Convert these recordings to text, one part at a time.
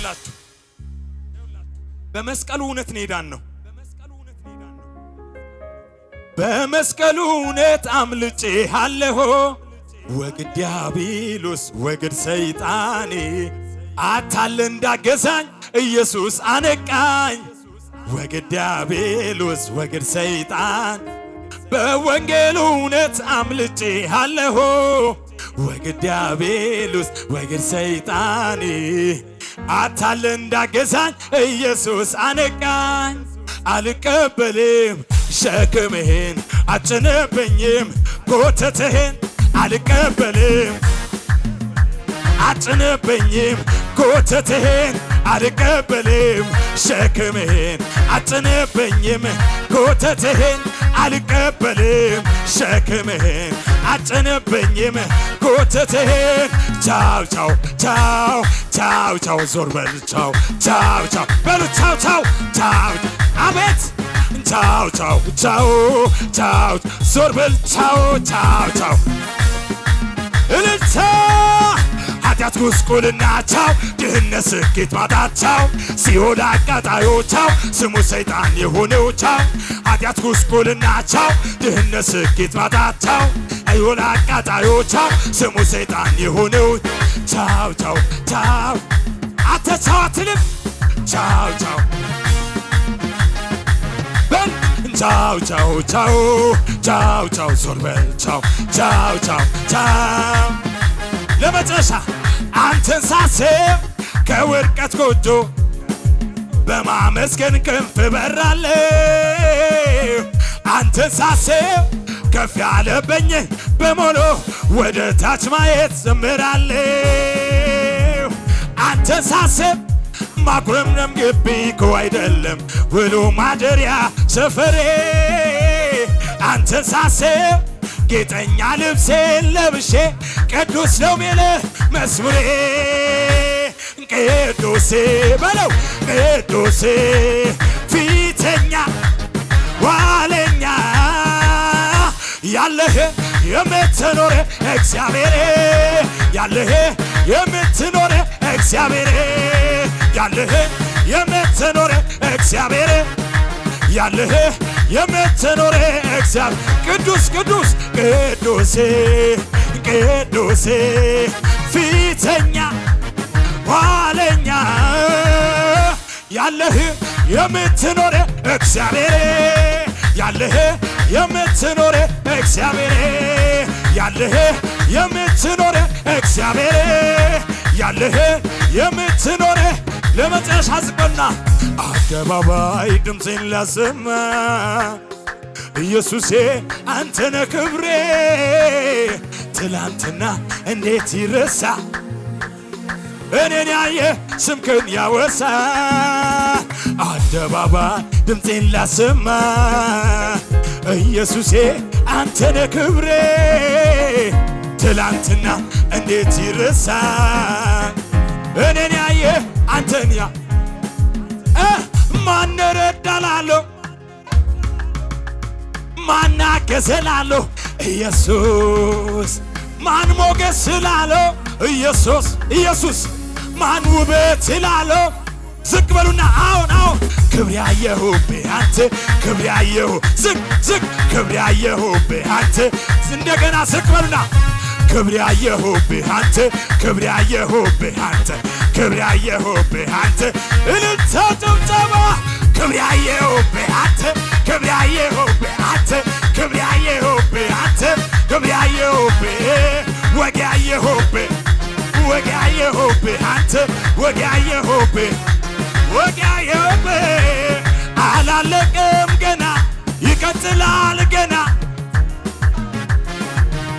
ይውላችሁ በመስቀሉ እውነት ነዳን ነው በመስቀሉ እውነት አምልጬ አለሆ ወግድ ዲያብሎስ ወግድ ሰይጣኔ አታለ እንዳገዛኝ ኢየሱስ አነቃኝ ወግድ ዲያብሎስ ወግድ ሰይጣን በወንጌሉ እውነት አምልጬ አለሆ ወግድ ዲያብሎስ ወግድ ሰይጣኔ አታለ እንዳገዛኝ ኢየሱስ አነቃኝ አልቀበልም ሸክምህን አጭንብኝም ጎተትህን አልቀበልም አጭንብኝም ጎተትህን አልቀበልም ሸክምህን አጭንብኝም ጎተትህን አልቀበልም ሸክምህን አጭንብኝም ጎተትህን ቻው ቻው ቻው ቻው ቻው ዞር በል ቻው ቻው ቻው በሉ ቻው ቻው ቻው አቤት ቻው ቻው ቻው ቻው ዞር በል ቻው ቻው ቻው እልልታ ኃጢአት ጉስቁልና ቻው ድህነት ስኬት ማጣት ቻው ሲኦል አቃጣዩ ቻው ስሙ ሰይጣን የሆነው ቻው ኃጢአት ጉስቁልና ቻው ድህነት ስኬት ማጣት ቻው ሲኦል አቃጣዩ ቻው ስሙ ሰይጣን የሆነው ቻው ቻው ቻው አተ ቻው አትልም ቻው ቻው ቻው ቻው ቻው ቻው ቻው ዞር በል ቻው ቻው ቻው ቻው ለመጨረሻ አንተን ሳስብ ከውድቀት ጎጆ በማመስገን ክንፍ በራለሁ አንተን ሳስብ ከፍ ያለብኝ በሞሎ ወደ ታች ማየት ዘምራለሁ አንተን ሳስብ ማጉረምረም ግቢ እኮ አይደለም ውሎ ማደሪያ ሰፈሬ አንተን ሳስብ ጌጠኛ ልብሴን ለብሼ ቅዱስ ነው የሚልህ መዝሙሬ ቅዱሴ በለው ቅዱሴ ፊተኛ ዋለኛ ያለህ የምትኖር እግዚአብሔር ያለህ የምትኖር እግዚአብሔር ያለህ የምትኖር እግዚአብሔር ያለህ የምትኖር እግዚአብሔር ቅዱስ ቅዱስ ቅዱሴ ቅዱሴ ፊተኛ ኋለኛ ያለህ የምትኖር እግዚአብሔር ያለህ የምትኖር እግዚአብሔር ያለህ የምትኖር እግዚአብሔር ያለህ የምትኖር ለመጨረሻ ዝቆና አደባባይ ድምፄን ላሰማ ኢየሱሴ አንተነ ክብሬ ትላንትና እንዴት ይረሳ እኔን ያየ ስምክን ያወሳ አደባባይ ድምፄን ላሰማ ኢየሱሴ አንተነ ክብሬ ትላንትና እንዴት ይረሳ እኔን ያየ አንተን ያ ማን ረዳላለሁ ማን አገዘላለሁ ኢየሱስ ማን ሞገስ ስላለሁ ኢየሱስ ኢየሱስ ማን ውበት ስላለሁ ዝቅ በሉና አሁን አሁን ክብር ያየሁብህ አንተ ክብር ያየሁ ዝቅ ዝቅ ክብር ያየሁብህ አንተ እንደገና ዝቅ በሉና ክብር ያየሁብህ አንተ ክብር ያየሁብህ አንተ ክብር ያየሁብህ አንተ እልልታ ጭብጨባ ክብር ያየሁብህ አንተ ክብር ያየሁብህ አንተ ክብር ያየሁብህ አንተ ክብር ያየሁብህ ወግ ያየሁብህ ወግ ያየሁብህ አንተ ወግ ያየሁብህ ወግ ያየሁብህ አላለቀም ገና ይቀጥላል ገና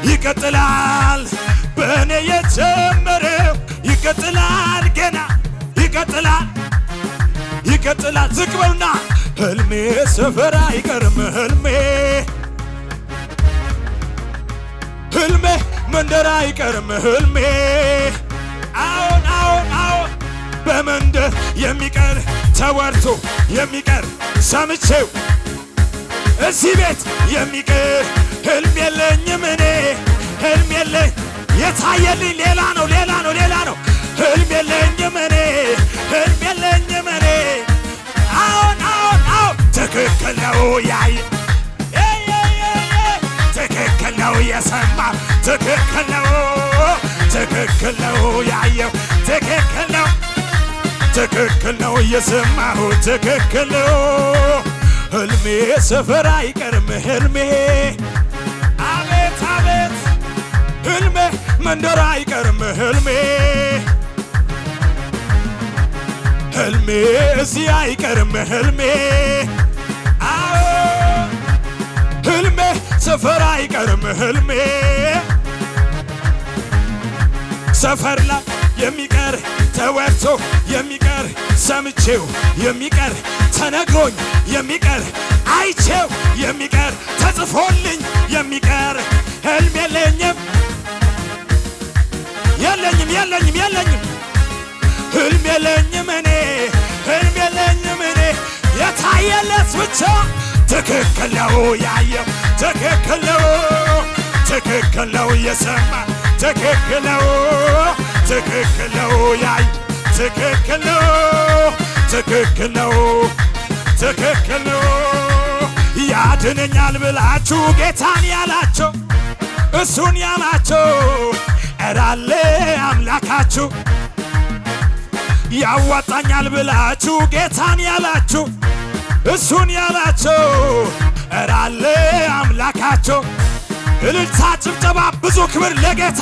ይቀጥላል በእኔ የጀመረው ይቀጥላል ገና ይቀጥላል ይቀጥላል ዝቅ በሉና ህልሜ ሰፈር አይቀርም ህልሜ ህልሜ መንደር አይቀርም ህልሜ አዎን አዎን አዎን በመንደር የሚቀር ተወርቶ የሚቀር ሰምቼው እዚህ ቤት የሚቀር ህልም የለኝም እኔ ህልም የለኝ የታየልኝ ሌላ ነው ሌላ ነው ሌላ ነው ህልም የለኝም እኔ ትክክል ነው ትክክል ነው ያየው ትክክል ነው ትክክል ነው የሰማሁት ትክክል ነው ህልሜ ሰፈር አይቀርም ህልሜ አቤት አቤት ህልሜ መንደር አይቀርም ህልሜ ህልሜ እዚህ አይቀርም ህልሜ አዎ ህልሜ ሰፈር አይቀርም ህልሜ ሰፈር ላይ የሚቀር ተወርቶ የሚቀር ሰምቼው የሚቀር ተነግሮኝ የሚቀር አይቼው የሚቀር ተጽፎልኝ የሚቀር ህልም የለኝም የለኝም የለኝም የለኝም ህልም የለኝም እኔ ህልም የለኝም እኔ የታየለት ብቻ ትክክል ነው ያየው ትክክል ነው ትክክል ነው የሰማ ትክክል ነው ትክክል ነው ያይ ትክክል ነው ትክክል ነው ትክክል ነው ያድነኛል ብላችሁ ጌታን ያላቸው እሱን ያላቸው እራለ አምላካችሁ ያዋጣኛል ብላችሁ ጌታን ያላችሁ እሱን ያላቸው እራለ አምላካቸው እልልታ ጭብጨባ ብዙ ክብር ለጌታ